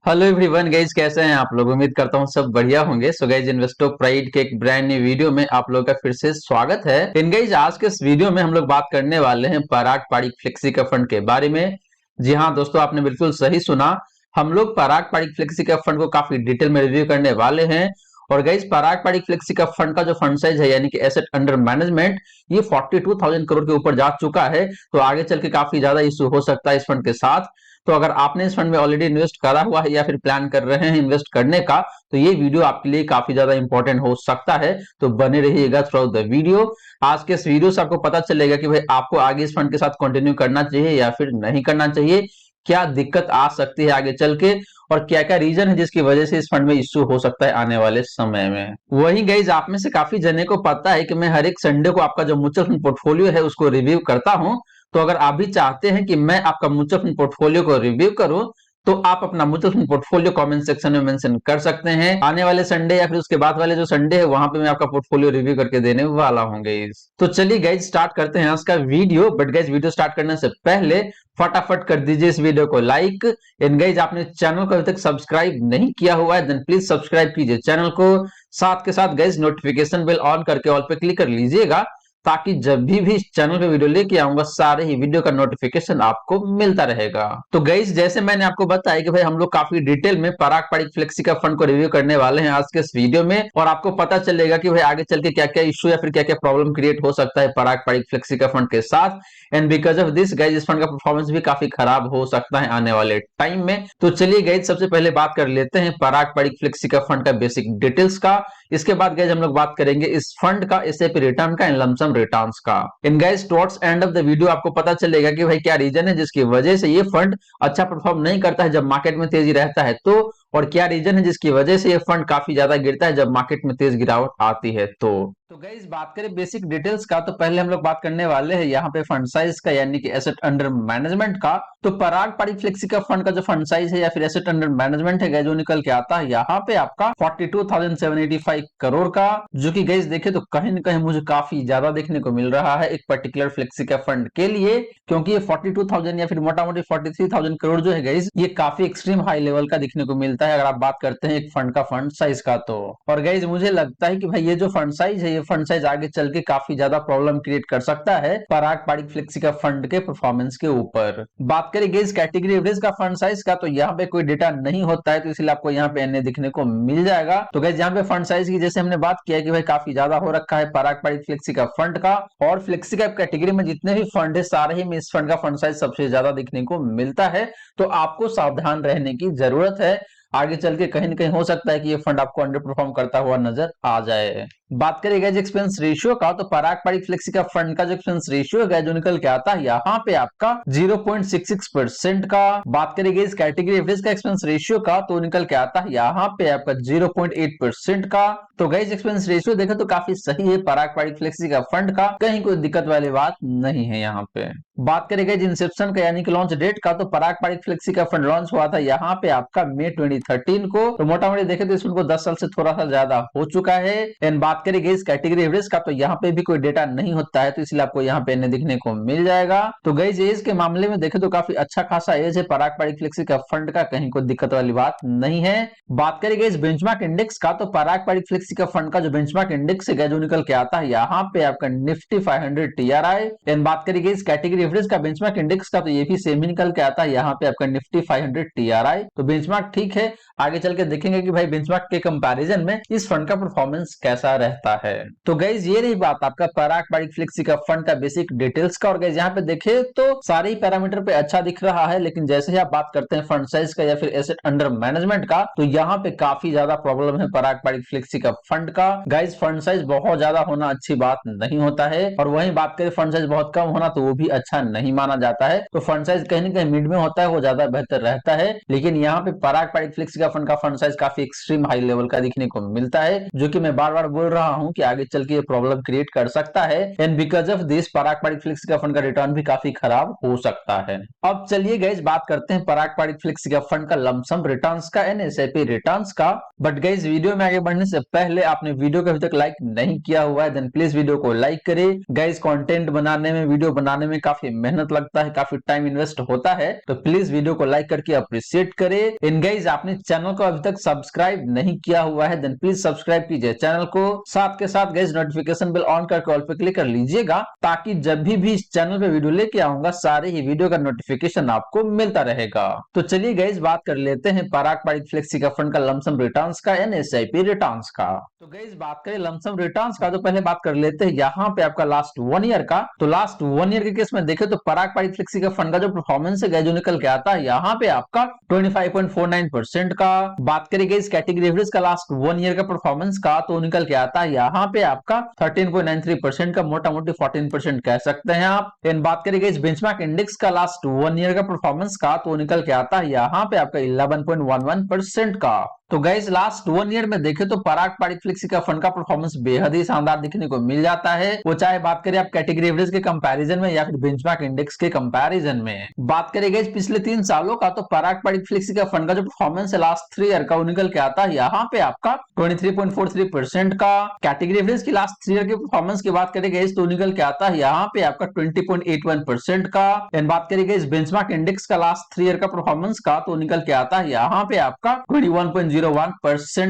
Hello everyone guys, कैसे हैं आप लोग। उम्मीद करता हूँ सब बढ़िया होंगे। सो गाइज, इन्वेस्टो प्राइड के एक ब्रांड न्यू वीडियो में आप लोगों का फिर से स्वागत है। इन गाइज, आज के इस वीडियो में हम लोग बात करने वाले हैं पराग पारिक फ्लेक्सी का फंड के बारे में। जी हाँ दोस्तों, आपने बिल्कुल सही सुना। हम लोग पराग पारिक फ्लेक्सी का फंड को काफी डिटेल में रिव्यू करने वाले हैं। और गाइज, पराग पारिक फ्लेक्सी का फंड का जो फंड साइज है यानी कि एसेट अंडर मैनेजमेंट, ये 42,000 करोड़ के ऊपर जा चुका है। तो आगे चल के काफी ज्यादा इश्यू हो सकता है इस फंड के साथ। तो अगर आपने इस फंड में ऑलरेडी इन्वेस्ट करा हुआ है या फिर प्लान कर रहे हैं इन्वेस्ट करने का, तो ये वीडियो आपके लिए काफी ज्यादा इंपॉर्टेंट हो सकता है। तो बने रहिएगा थ्रू आउट द वीडियो। आज के इस वीडियो से आपको पता चलेगा कि भाई आपको आगे इस फंड के साथ कंटिन्यू करना चाहिए या फिर नहीं करना चाहिए, क्या दिक्कत आ सकती है आगे चल के, और क्या क्या रीजन है जिसकी वजह से इस फंड में इश्यू हो सकता है आने वाले समय में। वही गाइज, आप में से काफी जने को पता है कि मैं हर एक संडे को आपका जो म्यूचुअल फंड पोर्टफोलियो है उसको रिव्यू करता हूं। तो अगर आप भी चाहते हैं कि मैं आपका म्यूचुअल फंड पोर्टफोलियो को रिव्यू करूं, तो आप अपना mutual fund portfolio comment section में मेंशन कर सकते हैं। आने वाले संडे या फिर उसके बाद वाले जो संडे है वहां पे मैं आपका पोर्टफोलियो रिव्यू करके देने वाला हूँ गाइज। तो चलिए गाइज, स्टार्ट करते हैं आज का video. But guys, video start करने से पहले फटाफट कर दीजिए इस वीडियो को लाइक। एंड गाइज, आपने चैनल को अभी तक सब्सक्राइब नहीं किया हुआ है, देन प्लीज सब्सक्राइब कीजिए चैनल को। साथ के साथ गाइज, नोटिफिकेशन बेल ऑन करके ऑल पे क्लिक कर लीजिएगा, ताकि जब भी इस चैनल पे वीडियो लेके आऊंगा सारे ही वीडियो का नोटिफिकेशन आपको मिलता रहेगा। तो गाइस, जैसे मैंने आपको बताया कि भाई हम लोग काफी डिटेल में पराग पारिक फ्लेक्सी का फंड को रिव्यू करने वाले हैं आज के इस वीडियो में, और आपको पता चलेगा कि भाई आगे चल के क्या क्या इश्यू या फिर क्या क्या प्रॉब्लम क्रिएट हो सकता है पराग पारिक फ्लेक्सी का फंड के साथ। And because of this guys, इस फंड का परफॉर्मेंस भी काफी खराब हो सकता है आने वाले टाइम में। तो चलिए गाइज, सबसे पहले बात कर लेते हैं पराग पारिक फ्लेक्सी का फंड का बेसिक डिटेल्स का। इसके बाद गाइज हम लोग बात करेंगे इस फंड का एसआईपी रिटर्न का एंड लमसम रिटर्न्स का। इन guys, towards end of the video आपको पता चलेगा कि भाई क्या रीजन है जिसकी वजह से ये फंड अच्छा परफॉर्म नहीं करता है जब मार्केट में तेजी रहता है तो, और क्या रीजन है जिसकी वजह से ये फंड काफी ज्यादा गिरता है जब मार्केट में तेज गिरावट आती है तो गाइज, बात करें बेसिक डिटेल्स का, तो पहले हम लोग बात करने वाले हैं यहाँ पे फंड साइज का यानी कि एसेट अंडर मैनेजमेंट का। तो पराग पारिक फ्लेक्सी का फंड का जो फंड साइज है या फिर एसेट अंडर मैनेजमेंट है जो निकल के आता है यहाँ पे आपका 42,785 करोड़ का, जो कि गाइज देखे तो कहीं ना कहीं मुझे काफी ज्यादा देखने को मिल रहा है एक पर्टिकुलर फ्लेक्सी का फंड के लिए। क्योंकि ये 42,000 या फिर मोटा मोटी 43,000 करोड़ जो है गाइज, ये काफी एक्सट्रीम हाई लेवल का दिखने को मिलता है अगर आप बात करते हैं एक फंड का फंड साइज का तो। और गाइज, मुझे लगता है कि भाई ये जो फंड साइज है, ये फंड साइज आगे चल के काफी ज्यादा प्रॉब्लम क्रिएट कर सकता है पराग पारिक फ्लेक्सी का फंड के परफॉर्मेंस के ऊपर। बात करें गाइज कैटेगरी एवरेज का फंड साइज का, तो यहाँ पे कोई डेटा नहीं होता है, तो इसलिए आपको यहाँ पे एनए दिखने को मिल जाएगा। तो गाइज, यहाँ पे फंड साइज की जैसे हमने बात किया कि भाई काफी ज्यादा हो रखा है पराग पारिक फ्लेक्सी का फंड का, और फ्लेक्सी कैप कैटेगरी में जितने भी फंड है सारे ही में इस फंड का फंड साइज सबसे ज्यादा दिखने को मिलता है। तो आपको सावधान रहने की जरूरत है। आगे चल के कहीं ना कहीं हो सकता है कि ये फंड आपको अंडर परफॉर्म करता हुआ नजर आ जाए। बात करेगा एक्सपेंस रेशियो का, तो पराग पारिक फ्लेक्सी का फंड का जो एक्सपेंस रेशियो है जो निकल के आता है यहाँ पे आपका 0.66% का। बात करेंगे इस कैटेगरी एवरेज का एक्सपेंस रेशियो का, तो निकल के आता है यहाँ पे आपका 0.8% का। तो गाइस, एक्सपेंस रेशियो देखें तो काफी सही है पराग पारिक फ्लेक्सी का फंड का, कहीं कोई दिक्कत वाली बात नहीं है यहाँ पे। बात करेंगे इंसेप्शन का यानी कि लॉन्च डेट का, तो पराग पारिक फ्लेक्सी का फंड लॉन्च हुआ था यहाँ पे आपका मई 2013 को। तो मोटा मोटी देखें तो इस फंड को 10 साल से थोड़ा सा ज्यादा हो चुका है। एंड बात करेंगे इस कैटेगरी एवरेज का, तो यहाँ पे भी कोई डेटा नहीं होता है, तो इसलिए आपको यहाँ पे दिखने को मिल जाएगा। तो गाइस, एज के मामले में देखें तो काफी अच्छा खासा एज है पराग पारिक फ्लेक्सी का फंड का, कहीं कोई दिक्कत वाली बात नहीं है। बात करेंगे इस बेंचमार्क इंडेक्स का, तो पराग पारिक फ्लेक्सी का फंड का जो बेंचमार्क इंडेक्स है जो निकल के आता है यहाँ पे आपका निफ्टी 500 टीआरआई। एंड बात करेंगे इस कैटेगरी एवरेज का बेंचमार्क इंडेक्स का, तो ये भी सेम ही निकल के आता है यहाँ पे आपका निफ्टी 500 टीआरआई। तो बेंचमार्क ठीक है, आगे चल के देखेंगे कि भाई बेंचमार्क के कंपैरिजन में इस फंड का परफॉर्मेंस कैसा रहता है। तो गाइज, ये रही बात आपका पराग पारिक फ्लेक्सी का फंड का बेसिक डिटेल्स का। और गाइज, यहाँ पे देखे तो सारे ही पैरामीटर पे अच्छा दिख रहा है, लेकिन जैसे ही आप बात करते हैं फंड साइज का या फिर एसेट अंडर मैनेजमेंट का, तो यहाँ पे काफी ज्यादा प्रॉब्लम है पराग पारिक फ्लेक्सी का फंड का। गाइज, फंड साइज बहुत ज्यादा होना अच्छी बात नहीं होता है, और वहीं बात करें फंड साइज बहुत कम होना, तो वो भी अच्छा नहीं माना जाता है। तो फंड साइज कहीं ना कहीं मिड में होता है, वो ज्यादा बेहतर रहता है। लेकिन यहाँ पे पराग पारिक फ्लेक्सी का फंड साइज काफी एक्सट्रीम हाई लेवल का दिखने को मिलता है, जो कि मैं बार बार बोल रहा हूँ कि आगे चल के ये प्रॉब्लम क्रिएट कर सकता है। And because of this Parag Parikh flexi का फंड का रिटर्न भी काफी खराब हो सकता है। अब चलिए गाइज, बात करते हैं पराग पारिक फ्लेक्सी का फंड का लमसम रिटर्न्स का एंड एसआईपी रिटर्न्स का। बट गाइज, वीडियो में आगे बढ़ने से पहले आपने वीडियो को अभी तक लाइक नहीं किया हुआ है, देन प्लीज वीडियो को लाइक करें। गाइज, कंटेंट बनाने में, वीडियो बनाने में काफी मेहनत लगता है, काफी टाइम इन्वेस्ट होता है, तो प्लीज वीडियो को लाइक करके अप्रिशिएट करें। इन गाइज, आपने आपने चैनल को अभी तक सब्सक्राइब नहीं किया हुआ है देन प्लीज सब्सक्राइब कीजिए चैनल को, साथ के साथ गाइस नोटिफिकेशन बेल ऑन करके ऑल पे क्लिक कर लीजिएगा ताकि जब भी इस चैनल पे वीडियो लेके आऊंगा सारे ही वीडियो का नोटिफिकेशन आपको मिलता रहेगा। तो चलिए गाइस बात कर लेते हैं पराग पारित फ्लेक्सी का फंड का लमसम रिटर्न्स का एंड एसआईपी रिटर्न्स का। तो गाइस बात करें लमसम रिटर्न्स का तो पहले बात कर लेते हैं यहाँ पे आपका लास्ट 1 ईयर का। तो लास्ट 1 ईयर के केस में देखे तो पराग पारित फ्लेक्सी का फंड का जो परफॉर्मेंस है जो निकल के आता है यहाँ पे आपका 25.49% का। बात करें गाइस कैटेगरी एवरेज का लास्ट 1 ईयर का परफॉर्मेंस का तो निकल के आता है यहाँ पे आपका 13.93% का, मोटा मोटी 14% कह सकते हैं आप। एंड बात करें गाइस बेंचमार्क इंडेक्स का लास्ट 1 ईयर का परफॉर्मेंस का तो निकल के आता है यहाँ पे आपका 11.11% का। तो गाइस लास्ट 1 ईयर में देखे तो पराग पारित फ्लेक्सी का फंड का परफॉर्मेंस बेहद ही शानदार दिखने को मिल जाता है, वो चाहे बात करें आप कैटेगरी एवरेज के कंपैरिजन में या फिर बेंचमार्क इंडेक्स के कंपैरिजन में। बात करें गाइस पिछले 3 सालों का तो पराग पारित फ्लेक्सी का फंड का जो परफॉर्मेंस है लास्ट 3 ईयर का वो निकल के आता है यहाँ पे आपका 23.43% का। कैटेगरी एवरेज की लास्ट 3 ईयर के परफॉर्मेंस की बात करें गाइस तो निकल के आता है यहाँ पे आपका 20.81% का। एंड बात करें गाइस बेंचमार्क इंडेक्स का लास्ट 3 ईयर का परफॉर्मेंस का तो निकल के आता है यहाँ पे आपका 21.01%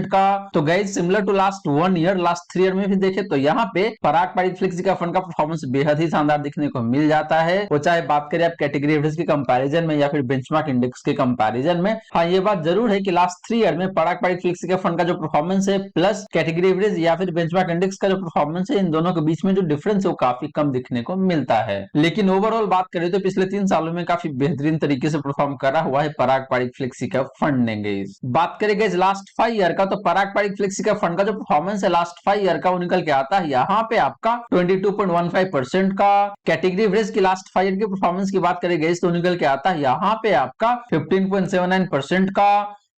का। तो guys similar to last 1 year last 3 year में भी देखे तो यहाँ पे पराग पारित फ्लेक्सी का फंड का परफॉर्मेंस बेहद ही शानदार दिखने को मिल जाता है, वो चाहे बात करें आप कैटेगरी एवरेज के कंपैरिजन में या फिर बेंचमार्क इंडेक्स के कंपैरिजन में। हाँ ये बात जरूर है कि लास्ट 3 ईयर में पराग पारित फ्लेक्सी का फंड का जो परफॉर्मेंस है प्लस कैटेगरी एवरेज या फिर बेंचमार्क इंडेक्स का जो परफॉर्मेंस है इन दोनों के बीच में जो डिफरेंस है वो काफी कम दिखने को मिलता है। लेकिन ओवरऑल बात करें तो पिछले 3 सालों में काफी बेहतरीन तरीके से परफॉर्म करा हुआ है पराग पारित फ्लेक्सी का फंड ने। गाइस बात करें गाइस लास्ट 5 ईयर का तो पराग पारित फ्लेक्सी का फंड का जो परफॉर्मेंस है लास्ट 5 ईयर का वो निकल के आता है यहाँ पे आपका 22.15% का। कैटेगरी एवरेज की लास्ट 5 ईयर की परफॉर्मेंस की बात करें गाइस तो निकल के आता है यहाँ पे आपका 15.79% का।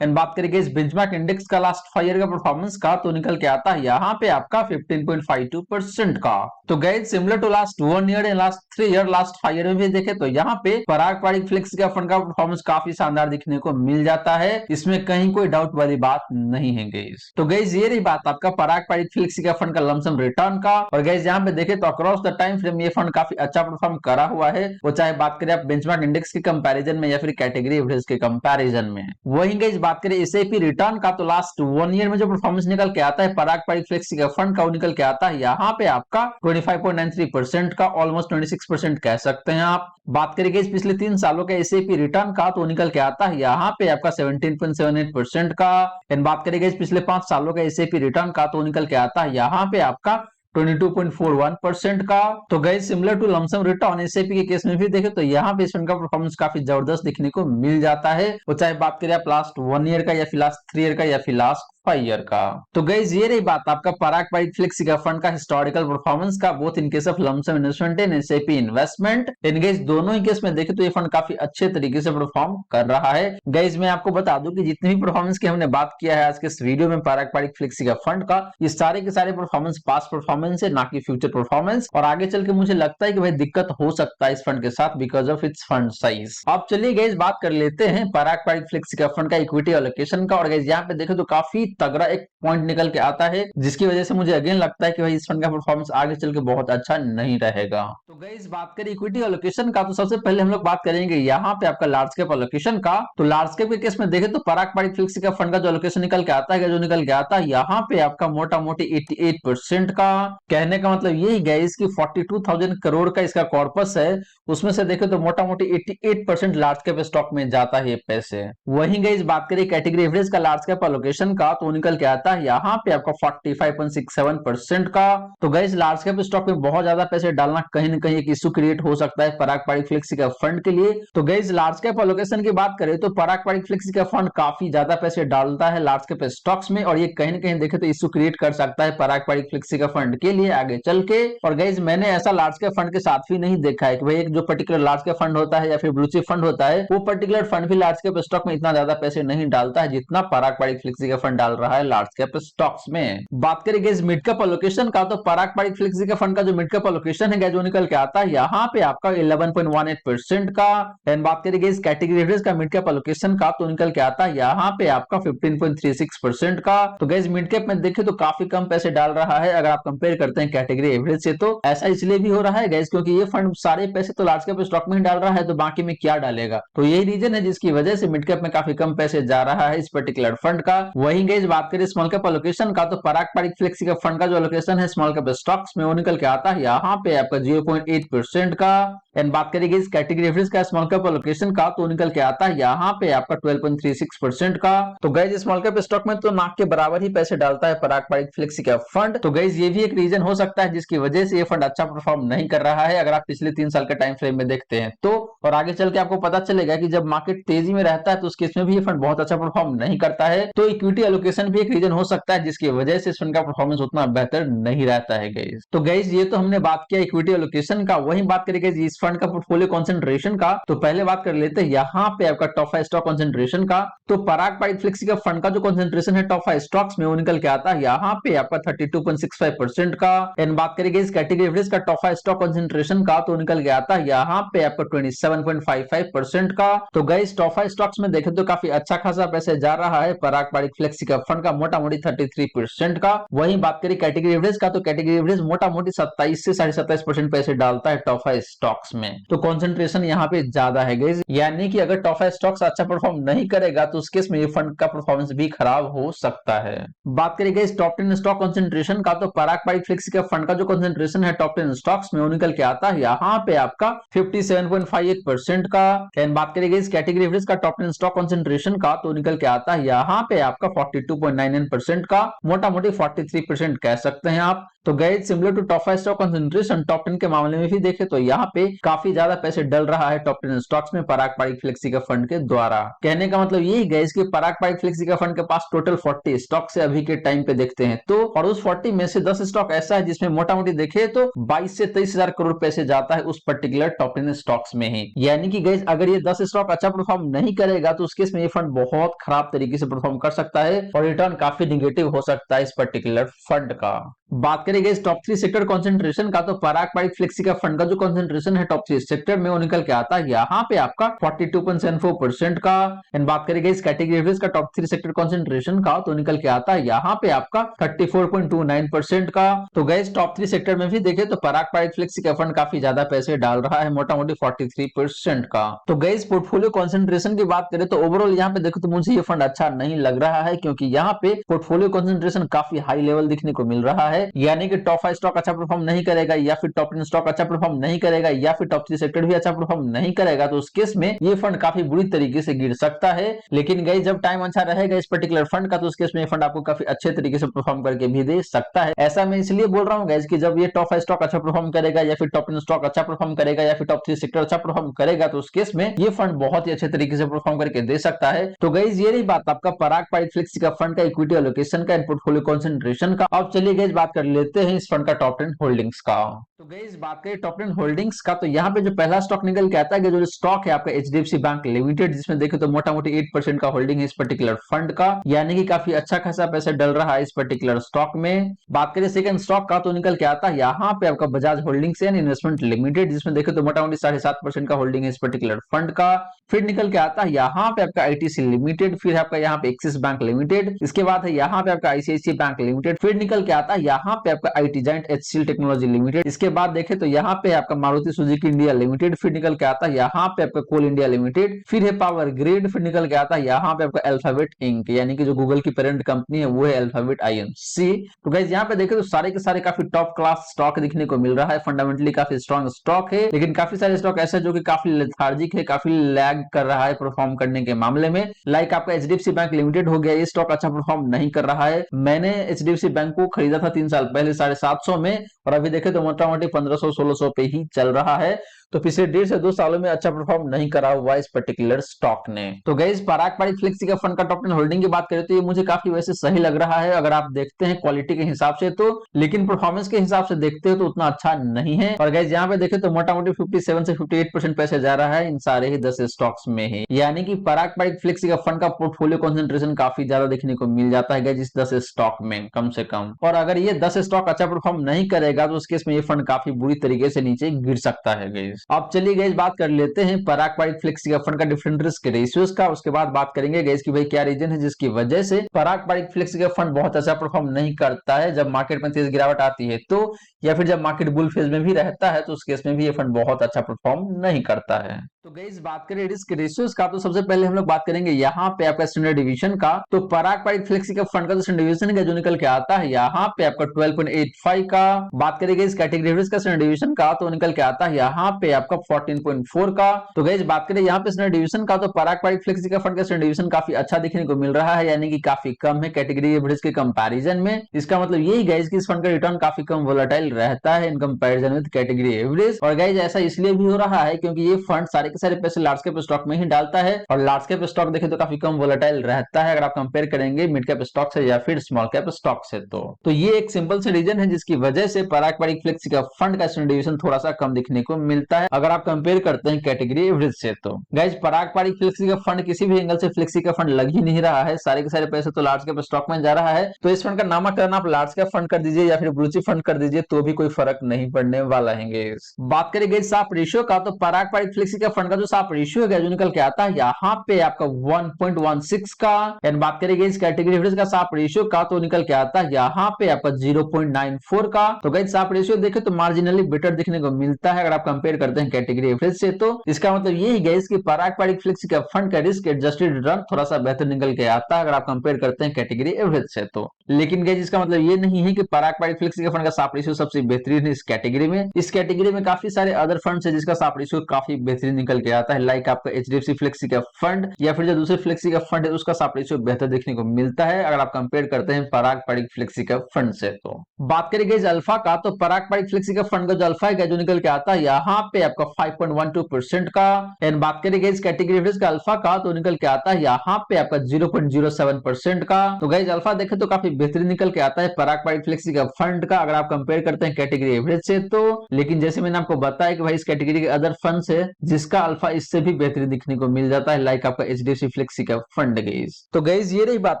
एंड बात करेंगे इस बेंचमार्क इंडेक्स का लास्ट 5 ईयर का परफॉर्मेंस का तो निकल के आता है यहाँ पे आपका 15.52% का। तो guys similar to last 1 year and last 3 year last 5 year में भी देखे तो यहाँ पे पराग पारित फ्लेक्सी का फंड का परफॉर्मेंस काफी शानदार दिखने को मिल जाता है, इसमें कहीं कोई डाउट वाली बात नहीं है गाइस। तो गाइस ये रही बात आपका पराग पारित फ्लेक्सी का फंड का लमसम रिटर्न का। और गाइस यहाँ पे देखे तो अक्रॉस द टाइम फ्रेम ये फंड काफी अच्छा परफॉर्म करा हुआ है, वो चाहे बात करें आप बेंचमार्क इंडेक्स के कंपैरिजन में या फिर कैटेगरी एवरेज के कंपैरिजन में। वही गाइस बात करें एसआईपी रिटर्न का तो लास्ट 1 ईयर में जो परफॉर्मेंस निकल के आता है पराग पारित फ्लेक्सी का फंड का वो निकल के आता है यहाँ पे आपका 25.93% का, ऑलमोस्ट 26% कह सकते हैं आप। बात करेंगे इस पिछले 3 सालों के एसआईपी रिटर्न का तो निकल के आता है यहाँ पे आपका 17.78% का। एंड बात करेंगे इस पिछले 5 सालों के एसआईपी रिटर्न का तो निकल के आता है यहाँ पे आपका 22.41% का। तो guys similar to lump sum return SIP के केस में भी देखे तो यहाँ पे इस फंड का परफॉर्मेंस काफी जबरदस्त दिखने को मिल जाता है, वो चाहे बात करें आप लास्ट 1 ईयर का या फिर लास्ट 3 ईयर का या फिर लास्ट 5 ईयर का। तो गाइस ये रही बात आपका पराग पारित फ्लेक्सी का फंड का हिस्टोरिकल परफॉर्मेंस का, both in case of lump sum investment and SIP investment. In guys दोनों ही केस में देखे तो ये फंड काफी अच्छे तरीके से परफॉर्म कर रहा है। गाइस मैं आपको बता दूं कि जितनी भी परफॉर्मेंस की हमने बात किया है आज के इस वीडियो में पराग पारित फ्लेक्सी का फंड का, ये सारे के सारे परफॉर्मेंस पास्ट परफॉर्मेंस है ना कि फ्यूचर परफॉर्मेंस। और आगे चल के मुझे लगता है कि भाई दिक्कत हो सकता है इस फंड के साथ because of its fund size. अब चलिए गाइस बात कर लेते हैं पराग पारित फ्लेक्सी का फंड का इक्विटी एलोकेशन का। और गाइस यहाँ पे देखे तो काफी तगड़ा एक पॉइंट निकल के आता है जिसकी वजह से मुझे अगेन लगता है कि भाई इस फंड का परफॉर्मेंस आगे चल के बहुत अच्छा नहीं रहेगा। तो गाइस बात करें इक्विटी एलोकेशन का तो सबसे पहले हम लोग बात करेंगे यहाँ पे आपका लार्ज कैप एलोकेशन का। तो लार्ज कैप के केस में देखे तो पराग पारित फ्लेक्सी का फंड का जो एलोकेशन निकल के आता है जो निकल के आता है यहाँ पे आपका मोटा मोटी 88% का। कहने का मतलब यही गाइस कि 42,000 करोड़ का इसका कॉर्पस है, उसमें से देखे तो मोटा मोटी 88% लार्ज कैप स्टॉक में जाता है पैसे। वही गाइस बात करें कैटेगरी एवरेज का लार्ज कैप एलोकेशन का तो निकल के आता है यहाँ पे आपका 45.67% का। तो गाइस लार्ज कैप स्टॉक में बहुत ज्यादा पैसे डालना कहीं ना कहीं एक इशू क्रिएट हो सकता है पराग पारित फ्लेक्सी का फंड के लिए। तो गाइस लार्ज कैप एलोकेशन की बात करें तो पराग पारित फ्लेक्सी का फंड काफी ज्यादा पैसे डालता है लार्ज कैप स्टॉक्स में, और ये कहीं ना कहीं देखे तो इशू क्रिएट कर सकता है पराग पारित फ्लेक्सी का फंड के लिए आगे चल के। और गाइस मैंने ऐसा लार्ज कैप फंड के साथ भी नहीं देखा है कि भाई एक जो पर्टिकुलर लार्ज कैप फंड होता है या फिर ब्लू चिप फंड होता है वो पर्टिकुलर फंड भी लार्ज कैप स्टॉक में इतना ज्यादा पैसे नहीं डालता है जितना पराग पारित फ्लेक्सी का फंड डाल रहा है लार्ज कैप स्टॉक्स में। बात करें गाइस मिड कैप एलोकेशन का, तो पराग पारिक फ्लेक्सी का फंड का जो मिड कैप एलोकेशन है गाइस वो निकल के आता है यहाँ पे आपका 11.18% का। एंड बात करें गाइस कैटेगरी एवरेज का मिड कैप एलोकेशन का, तो निकल के आता है यहाँ पे आपका 15.36% का। तो गाइस मिड कैप में देखें तो काफी कम पैसे डाल रहा है अगर आप कंपेयर करते हैं कैटेगरी एवरेज से। तो ऐसा इसलिए भी हो रहा है गाइस क्योंकि ये फंड सारे पैसे तो लार्ज कैप स्टॉक में ही डाल रहा है, तो बाकी में क्या डालेगा। तो यही रीजन है जिसकी वजह से मिड कैप में काफी कम पैसे जा रहा है इस पर्टिकुलर फंड का। वहीं गाइस बात करें स्मॉल कैप एलोकेशन का, तो पराग पारिक फ्लेक्सी का फंड का जो एलोकेशन है स्मॉल कैप स्टॉक्स में वो निकल के आता है यहाँ पे आपका 0.8% का। एंड बात करेंगे इस कैटेगरी एवरेज का स्मॉल कैप एलोकेशन का, तो निकल के आता है यहाँ पे आपका 12.36% का। तो गाइस स्मॉल कैप स्टॉक में तो नाक के बराबर ही पैसे डालता है पराग पारिक फ्लेक्सी का फंड। तो गाइस ये भी एक रीजन हो सकता है जिसकी वजह से ये फंड अच्छा परफॉर्म नहीं कर रहा है अगर आप पिछले 3 साल के टाइम फ्रेम में देखते हैं तो। और आगे चल के आपको पता चलेगा कि जब मार्केट तेजी में रहता है तो उस केस में भी ये फंड बहुत अच्छा परफॉर्म नहीं करता है। तो इक्विटी एलोकेशन भी एक रीजन हो सकता है जिसकी वजह से इस फंड का परफॉर्मेंस उतना बेहतर नहीं रहता है गाइस। तो गाइस ये तो हमने बात किया इक्विटी एलोकेशन का। वही बात करेंगे इस फंड का पोर्टफोलियो कंसंट्रेशन का, तो पहले बात कर लेते हैं यहाँ पे आपका टॉप 5 स्टॉक कंसंट्रेशन का। तो पराग पारिक फ्लेक्सी का फंड का जो कंसंट्रेशन है टॉप 5 स्टॉक्स में वो निकल के आता है यहाँ पे आपका 32.65% का। एंड बात करेंगे इस कैटेगरी एवरेज का टॉप 5 स्टॉक कंसंट्रेशन का, तो निकल के आता है यहाँ पे आपका 27.55% का। तो गाइस टॉप 5 स्टॉक्स में देखें तो काफी अच्छा खासा पैसे जा रहा है पराग पारिक फ्लेक्सी का फंड का, मोटा मोटी 33% का। वहीं बात करें कैटेगरी एवरेज का, तो कैटेगरी एवरेज मोटा मोटी 27 से 27.5% पैसे डालता है टॉप 5 स्टॉक्स में। तो कंसंट्रेशन यहाँ पे ज्यादा है गाइस, यानी कि अगर टॉप 5 स्टॉक्स अच्छा परफॉर्म नहीं करेगा तो उस केस में ये फंड का परफॉर्मेंस भी खराब हो सकता है। बात करें गाइस टॉप 10 स्टॉक कंसंट्रेशन का, तो पराग पारिक फ्लेक्सी का फंड का जो कंसंट्रेशन है टॉप 10 स्टॉक्स में वो निकल के आता है यहाँ पे आपका 57.58% का। एंड बात करें गाइस कैटेगरी एवरेज का टॉप 10 स्टॉक कंसंट्रेशन का, तो निकल के आता है यहाँ पे आपका 42.99% का, मोटा मोटी 43% कह सकते हैं आप। तो guys similar to top 5 stock concentration top 10 के मामले में भी देखें तो यहाँ पे काफी ज्यादा पैसे डल रहा है टॉप 10 स्टॉक्स में पराग पारिक फ्लेक्सी का फंड के द्वारा। कहने का मतलब यही गाइस कि पराग पारिक फ्लेक्सी का फंड के पास टोटल 40 स्टॉक से अभी के टाइम पे देखते हैं तो, और उस 40 में से 10 स्टॉक ऐसा है जिसमें मोटा मोटी देखे तो 22 से 23 हजार करोड़ पैसे जाता है उस पर्टिकुलर टॉप 10 स्टॉक्स में ही। यानी कि गाइस अगर ये 10 स्टॉक अच्छा परफॉर्म नहीं करेगा तो उस केस में ये फंड बहुत खराब तरीके से परफॉर्म कर सकता है और रिटर्न काफी निगेटिव हो सकता है इस पर्टिकुलर फंड का। बात करेंगे इस टॉप 3 सेक्टर कंसंट्रेशन का, तो पराग पारिक फ्लेक्सी का फंड का जो कंसंट्रेशन है टॉप 3 सेक्टर में वो निकल के आता है यहाँ पे आपका 42.74% का। एंड बात करेंगे इस कैटेगरी एवरेज का टॉप 3 सेक्टर कंसंट्रेशन का, तो निकल के आता है यहाँ पे आपका 34.29% का। तो गाइस टॉप 3 सेक्टर में भी देखे तो पराग पारिक फ्लेक्सी का फंड काफी ज्यादा पैसे डाल रहा है, मोटा मोटी 43% का। तो गाइस पोर्टफोलियो कंसंट्रेशन की बात करें तो ओवरऑल यहाँ पे देखो तो मुझे ये फंड अच्छा नहीं लग रहा है क्योंकि यहाँ पे पोर्टफोलियो कंसंट्रेशन काफी हाई लेवल दिखने को मिल रहा है। यानी कि टॉप 5 स्टॉक अच्छा परफॉर्म नहीं करेगा या फिर टॉप 10 स्टॉक अच्छा परफॉर्म नहीं करेगा या फिर टॉप 3 सेक्टर भी अच्छा परफॉर्म नहीं करेगा, तो उस केस में ये फंड काफी बुरी तरीके से गिर सकता है। लेकिन गाइस जब टाइम अच्छा रहेगा इस पर्टिकुलर फंड का तो उस केस में ये फंड आपको काफी अच्छे तरीके से परफॉर्म करके भी दे सकता है। ऐसा मैं इसलिए बोल रहा हूँ गाइस कि जब ये टॉप 5 स्टॉक अच्छा परफॉर्म करेगा या फिर टॉप 10 स्टॉक अच्छा परफॉर्म करेगा या फिर टॉप 3 सेक्टर अच्छा परफॉर्म करेगा तो उस केस में ये फंड बहुत ही अच्छे तरीके से परफॉर्म करके दे सकता है। तो गाइस ये रही बात आपका पराग पारिक फ्लेक्सी का फंड का इक्विटी एलोकेशन का एंड पोर्टफोलियो कंसंट्रेशन का। अब चलिए गाइस बात कर लेते हैं इस फंड का टॉप 10 होल्डिंग्स का। तो गाइस बात करें टॉप 10 होल्डिंग्स का, तो यहाँ पे जो पहला स्टॉक निकल के आता है जो स्टॉक है आपका एचडीएफसी बैंक लिमिटेड, जिसमें देखे तो मोटा मोटी 8% का होल्डिंग है इस पर्टिकुलर फंड का, यानी कि काफी अच्छा खासा पैसा डल रहा है इस पर्टिकुलर स्टॉक में। बात करें सेकंड स्टॉक का, तो निकल के आता है यहाँ पे आपका Bajaj holdings and investment limited, जिसमें देखे तो मोटा मोटी 7.5% का होल्डिंग है इस पर्टिकुलर फंड का। फिर निकल के आता है यहाँ पे आपका आईटीसी लिमिटेड, फिर आपका यहाँ पे एक्सिस बैंक लिमिटेड, इसके बाद है यहाँ पे आपका आईसीआईसीआई बैंक लिमिटेड, फिर निकल के आता है यहाँ पे आपका IT giant HCL technology limited, इसके बाद देखे तो यहाँ पे आपका मारुति सुजुकी इंडिया लिमिटेड, फिर निकल के आता है यहाँ पे आपका कोल इंडिया लिमिटेड, फिर है पावर ग्रिड, फिर निकल के आता है यहाँ पे आपका अल्फाबेट इंक, यानी कि जो गूगल की पेरेंट कंपनी है वो है अल्फाबेट आईएनसी। तो गाइस यहाँ पे देखे तो सारे के सारे काफी टॉप क्लास स्टॉक दिखने को मिल रहा है, फंडामेंटली काफी स्ट्रॉन्ग स्टॉक है, लेकिन काफी सारे स्टॉक ऐसे जो कि काफी लेथार्जिक है, काफी लैग कर रहा है परफॉर्म करने के मामले में। लाइक आपका एचडीएफसी बैंक लिमिटेड हो गया, ये स्टॉक अच्छा परफॉर्म नहीं कर रहा है। मैंने एचडीएफसी बैंक को खरीदा था 3 साल पहले 750 में, और अभी देखे तो मोटा मोटी 1500-1600 पे ही चल रहा है। तो पिछले 1.5 से 2 सालों में अच्छा परफॉर्म नहीं करा हुआ इस पर्टिकुलर स्टॉक ने। तो गाइस पराग पारिक फ्लेक्सी का फंड का टॉप 10 होल्डिंग की बात करें तो ये मुझे काफी वैसे सही लग रहा है अगर आप देखते हैं क्वालिटी के हिसाब से तो, लेकिन परफॉर्मेंस के हिसाब से देखते हो तो उतना अच्छा नहीं है। और गाइस यहाँ पे देखें तो मोटा मोटी 57 से 58% पैसे जा रहा है इन सारे ही 10 स्टॉक्स में ही, यानी कि पराग पारिक फ्लेक्सी का फंड का पोर्टफोलियो कंसंट्रेशन काफी ज्यादा देखने को मिल जाता है गाइस इस 10 स्टॉक में कम से कम। और अगर ये 10 स्टॉक अच्छा परफॉर्म नहीं करेगा तो उस केस में ये फंड काफी बुरी तरीके से नीचे गिर सकता है गाइस। अब चलिए गाइस बात कर लेते हैं पराग पारिक फ्लेक्सी का फंड का डिफरेंट रिस्क रेशियोज का, उसके बाद बात करेंगे गाइस कि भाई क्या रीजन है जिसकी वजह से पराग पारिक फ्लेक्सी का फंड बहुत अच्छा परफॉर्म नहीं करता है जब मार्केट में तेज गिरावट आती है तो, या फिर जब मार्केट बुल फेज में भी रहता है तो उस केस में भी ये फंड बहुत अच्छा परफॉर्म नहीं करता है। तो गाइस बात करें रिस्क रेशियोज का तो सबसे पहले हम लोग बात करेंगे यहाँ पे आपका स्टैंडर्ड डिवीजन का। तो पराग पारिक फ्लेक्सी का फंड का जो स्टैंडर्ड डिवीजन है जो निकल के आता है यहाँ पे आपका 12.85 का। बात करेंगे इस कैटेगरी का स्टैंडर्ड डिवीजन का तो निकल के आता है यहाँ पे आपका 14.4 का। तो गाइस बात करें यहाँ पे स्टैंडर्ड डिवीजन का तो पराग पारिक फ्लेक्सी का फंड का स्टैंडर्ड डिवीजन काफी अच्छा देखने को मिल रहा है, यानी कि काफी कम है कैटेगरी एवरेज के कंपैरिजन में। इसका मतलब यही गाइस कि इस फंड का रिटर्न काफी कम वोलेटाइल रहता है in comparison with category average. और गाइस ऐसा इसलिए भी हो रहा है क्योंकि ये फंड सारे के सारे पैसे लार्ज कैप स्टॉक में ही डालता है, और लार्ज कैप स्टॉक देखें तो काफी कम वोलेटाइल रहता है अगर आप कंपेयर करेंगे मिड कैप स्टॉक से या फिर स्मॉल कैप स्टॉक से। तो ये एक सिंपल से रीजन है जिसकी वजह से पराग पारिक फ्लेक्सी का फंड का स्टैंडर्ड डिवीजन थोड़ा सा कम दिखने को मिलता है अगर आप कंपेयर करते हैं कैटेगरी एवरेज से। तो गाइस पराग पारिक फ्लेक्सी का फंड किसी भी एंगल से फ्लेक्सी का फंड लग ही नहीं रहा है, सारे के सारे पैसे तो लार्ज कैप स्टॉक में जा रहा है। तो इस फंड का नामकरण आप लार्ज कैप फंड कर दीजिए या फिर ब्लू चिप फंड कर दीजिए तो भी कोई फर्क नहीं पड़ने वाला है। बात करें गाइस साप रेशियो का तो पराग पारिक फ्लेक्सी का फंड का जो साप रेशियो है जो निकल के आता है यहाँ पे आपका 1.16 का। एंड बात करेंगे इस कैटेगरी एवरेज का साप रेशियो का तो निकल के आता है यहाँ पे आपका 0.94 का। तो गाइस साप रेशियो देखें तो मार्जिनली बेटर दिखने को मिलता है अगर आप कंपेयर करते हैं कैटेगरी एवरेज से। तो इसका मतलब यही गाइस कि पराग पारिक फ्लेक्सी का फंड का रिस्क एडजस्टेड रिटर्न थोड़ा सा बेहतर निकल के आता है अगर आप कंपेयर करते हैं कैटेगरी एवरेज से। तो लेकिन गाइस इसका मतलब ये नहीं है कि पराग पारिक फ्लेक्सी का फंड का साप रेशियो सबसे बेहतरीन है इस कैटेगरी में। इस कैटेगरी में काफी सारे अदर फंड्स है जिसका साप रेशियो काफी बेहतरीन निकल के आता है, लाइक आपका एचडीएफसी फ्लेक्सी का फंड या फिर जो दूसरे फ्लेक्सी का फंड है उसका साप रेशियो बेहतर देखने को मिलता है अगर आप कंपेयर करते हैं पराग पारिक फ्लेक्सी का फंड से। तो बात करेंगे इस अल्फा का तो पराग पारिक फ्लेक्सी का फंड का जो अल्फा है जो निकल के आता है यहाँ पे आपका 5.12% का। एंड बात करेंगे इस कैटेगरी एवरेज का अल्फा का तो निकल के आता है यहाँ पे आपका 0.07% का। तो गाइस अल्फा देखें तो काफी बेहतरीन निकल के आता है पराग पारिक फ्लेक्सी का फंड का अगर आप कंपेयर करते हैं कैटेगरी एवरेज से। तो लेकिन जैसे मैंने आपको बताया कि भाई इस कैटेगरी के अदर फंड्स है जिसका अल्फा इससे भी बेहतरीन दिखने को मिल जाता है, लाइक आपका एचडीएफसी फ्लेक्सी का फंड गाइस। तो गाइस ये रही बात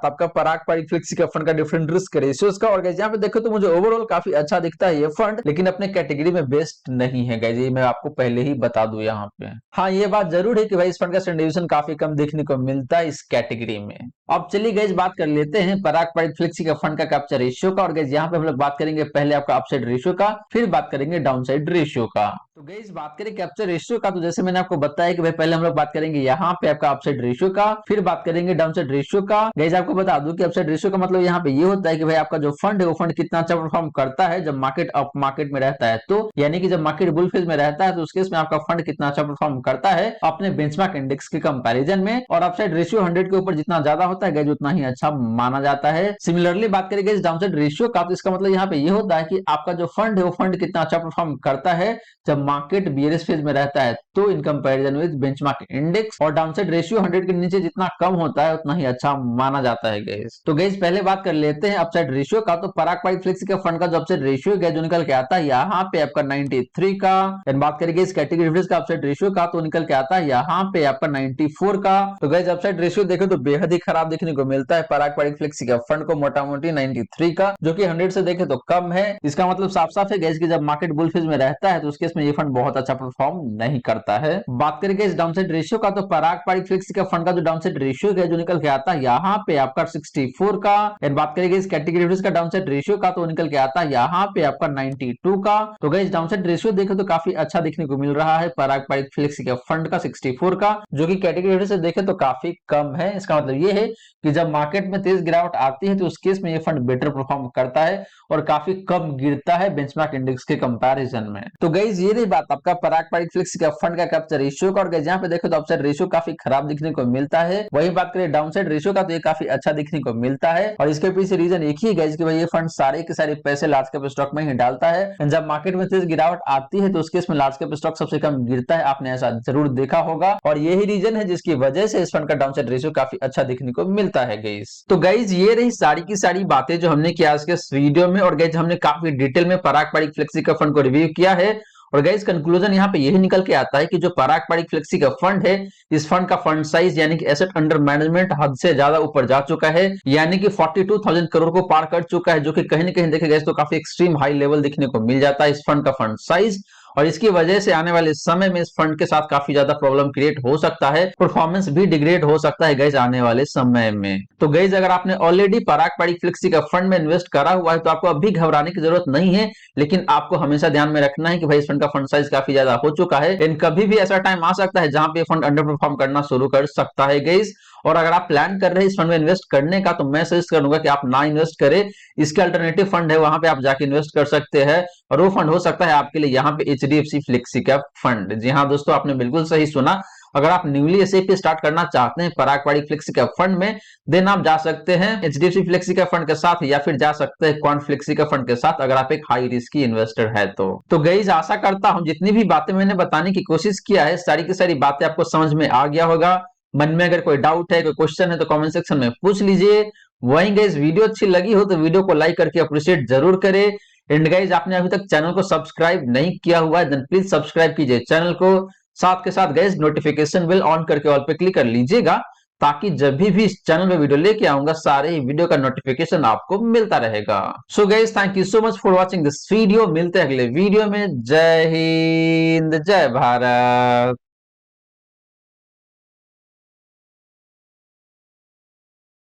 आपका पराग पारिक फ्लेक्सी का फंड का डिफरेंट रिस्क रेशियोज का। और गाइस यहाँ पे देखो तो मुझे ओवरऑल काफी अच्छा दिखता है ये फंड, लेकिन अपने कैटेगरी में बेस्ट नहीं है गाइस, ये मैं आपको पहले ही बता दूं यहाँ पे। हाँ ये बात जरूर है कि भाई इस फंड का स्टैंडर्ड डिवीजन काफी कम देखने को मिलता है इस कैटेगरी में। अब चलिए गाइस बात कर लेते हैं पराग पारिक फ्लेक्सी का फंड का कैप्चर रेशियो का। और गाइस यहाँ पे हम लोग बात करेंगे पहले आपका अपसाइड रेशियो का, फिर बात करेंगे डाउनसाइड रेशियो का। तो गाइस बात करें कैप्चर रेशियो का तो जैसे मैंने आपको बताया कि भाई पहले हम लोग बात करेंगे यहाँ पे आपका अपसाइड रेशियो का, फिर बात करेंगे डाउनसाइड रेशियो का। गाइस आपको बता दूं कि अपसाइड रेशियो का मतलब यहाँ पे ये होता है कि भाई आपका जो फंड है वो फंड कितना अच्छा परफॉर्म करता है जब मार्केट अप मार्केट में रहता है। तो यानी कि जब मार्केट बुल फेज में रहता है तो उस केस में आपका फंड कितना अच्छा परफॉर्म करता है अपने बेंचमार्क इंडेक्स के कंपैरिजन में। और अपसाइड रेशियो 100 के ऊपर जितना ज्यादा होता है गाइस उतना ही अच्छा माना जाता है। सिमिलरली बात करेंगे इस डाउनसाइड रेशियो का तो इसका मतलब यहाँ पे ये होता है कि आपका जो फंड है वो फंड कितना अच्छा परफॉर्म करता है जब मार्केट बियरिश फेज में रहता है तो in comparison with benchmark index. और डाउनसाइड रेशियो 100 के नीचे जितना कम होता है उतना ही अच्छा माना जाता है गाइस। तो गाइस पहले बात कर लेते हैं अपसाइड रेशियो का। तो पराग पारिक फ्लेक्सी का फंड का जो अपसाइड रेशियो है जो निकल के आता है यहाँ पे आपका 93 का। एंड बात करेंगे इस कैटेगरी एवरेज का अपसाइड रेशियो का तो निकल के आता है यहाँ पे आपका 94 का। तो गाइस अपसाइड रेशियो देखो तो बेहद ही खराब देखने को मिलता है पराग पारिक फ्लेक्सी का फंड को मोटा मोटी 93 का, जो कि 100 से देखे तो कम है। इसका मतलब साफ साफ है गाइस कि जब मार्केट बुल फेज में रहता है तो उस केस में ये फंड बहुत अच्छा परफॉर्म नहीं करता है। बात करेंगे इस डाउनसाइड रेशियो का तो पराग पारिक फ्लेक्सी का फंड का जो डाउनसाइड रेशियो है जो निकल के आता है यहाँ पे आपका 64 का। एंड बात करेंगे इस कैटेगरी एवरेज का डाउनसाइड रेशियो का तो निकल के आता है यहाँ पे आपका 92 का। तो गाइस डाउनसाइड रेशियो देखे तो काफी अच्छा देखने को मिल रहा है पराग पारिक फ्लेक्सी का फंड का 64 का, जो कि कैटेगरी एवरेज से देखे तो काफी कम है। इसका मतलब ये है कि जब मार्केट में तेज गिरावट आती है तो उस केस में ये फंड बेटर परफॉर्म करता है और काफी कम गिरता है बेंचमार्क इंडेक्स के कंपैरिजन में। तो गाइस ये रही बात आपका पराग पारिक फ्लेक्सी का फंड का कैप्चर रेशियो का। और गाइस यहाँ पे देखो तो अपसाइड रेशियो काफी खराब दिखने को मिलता है, वही बात करें डाउनसाइड रेशियो का तो ये काफी अच्छा दिखने को मिलता है। और इसके पीछे रीजन एक ही गाइस कि भाई ये फंड सारे के सारे पैसे लार्ज कैप स्टॉक में ही डालता है। जब मार्केट में तेज गिरावट आती है तो उस केस में लार्ज कैप स्टॉक सबसे कम गिरता है, आपने ऐसा जरूर देखा होगा और यही रीजन है जिसकी वजह से इस फंड का डाउनसाइड रेशियो काफी अच्छा देखने को मिलता है गाइस। तो गाइस ये रही सारी की सारी बातें जो हमने किया आज के इस वीडियो में, और गाइस हमने काफी डिटेल में पराग पारिक फ्लेक्सी का फंड को रिव्यू किया है। और गाइस कंक्लूजन यहाँ पे यही निकल के आता है कि जो पराग पारिक फ्लेक्सी का फंड है, इस फंड का फंड साइज यानी कि एसेट अंडर मैनेजमेंट हद से ज्यादा ऊपर जा चुका है, यानी कि 42,000 करोड़ को पार कर चुका है, जो कि कहीं ना कहीं देखे गए तो काफी एक्सट्रीम हाई लेवल देखने को मिल जाता है इस फंड का फंड साइज। और इसकी वजह से आने वाले समय में इस फंड के साथ काफी ज्यादा प्रॉब्लम क्रिएट हो सकता है, परफॉर्मेंस भी डिग्रेड हो सकता है गाइस आने वाले समय में। तो गाइस अगर आपने ऑलरेडी पराग पारिक फ्लेक्सी का फंड में इन्वेस्ट करा हुआ है तो आपको अभी घबराने की जरूरत नहीं है, लेकिन आपको हमेशा ध्यान में रखना है कि भाई इस फंड का फंड साइज काफी ज्यादा हो चुका है, लेकिन कभी भी ऐसा टाइम आ सकता है जहां पे फंड अंडर परफॉर्म करना शुरू कर सकता है गाइस। और अगर आप प्लान कर रहे हैं इस फंड में इन्वेस्ट करने का तो मैं सजेस्ट करूंगा कि आप ना इन्वेस्ट करें, इसके अल्टरनेटिव फंड है वहां पे आप जाके इन्वेस्ट कर सकते हैं, और वो फंड हो सकता है आपके लिए यहाँ पे एचडीएफसी फ्लेक्सी कैप फंड। जी हाँ दोस्तों, आपने बिल्कुल सही सुना, अगर आप न्यूली एसआईपी स्टार्ट करना चाहते हैं पराग पारिक फ्लेक्सी कैप फंड में, देन आप जा सकते हैं एचडीएफसी फ्लेक्सी कैप फंड के साथ, या फिर जा सकते हैं क्वांट फ्लेक्सी कैप फंड के साथ अगर आप एक हाई रिस्की इन्वेस्टर है तो गाइस आशा करता हूं जितनी भी बातें मैंने बताने की कोशिश किया है सारी की सारी बातें आपको समझ में आ गया होगा। मन में अगर कोई डाउट है, कोई क्वेश्चन है तो कमेंट सेक्शन में पूछ लीजिए। वहीं गाइस वीडियो अच्छी लगी हो तो वीडियो को लाइक करके अप्रिशिएट जरूर करें। एंड गाइस आपने अभी तक चैनल को सब्सक्राइब नहीं किया हुआ है देन प्लीज सब्सक्राइब कीजिए चैनल को, साथ के साथ गाइस नोटिफिकेशन बेल ऑन करके ऑल पे क्लिक कर लीजिएगा, ताकि जब भी इस चैनल पे वीडियो लेके आऊंगा सारे ही वीडियो का नोटिफिकेशन आपको मिलता रहेगा। So guys thank you so much for watching this video, मिलते हैं अगले वीडियो में। जय हिंद, जय भारत।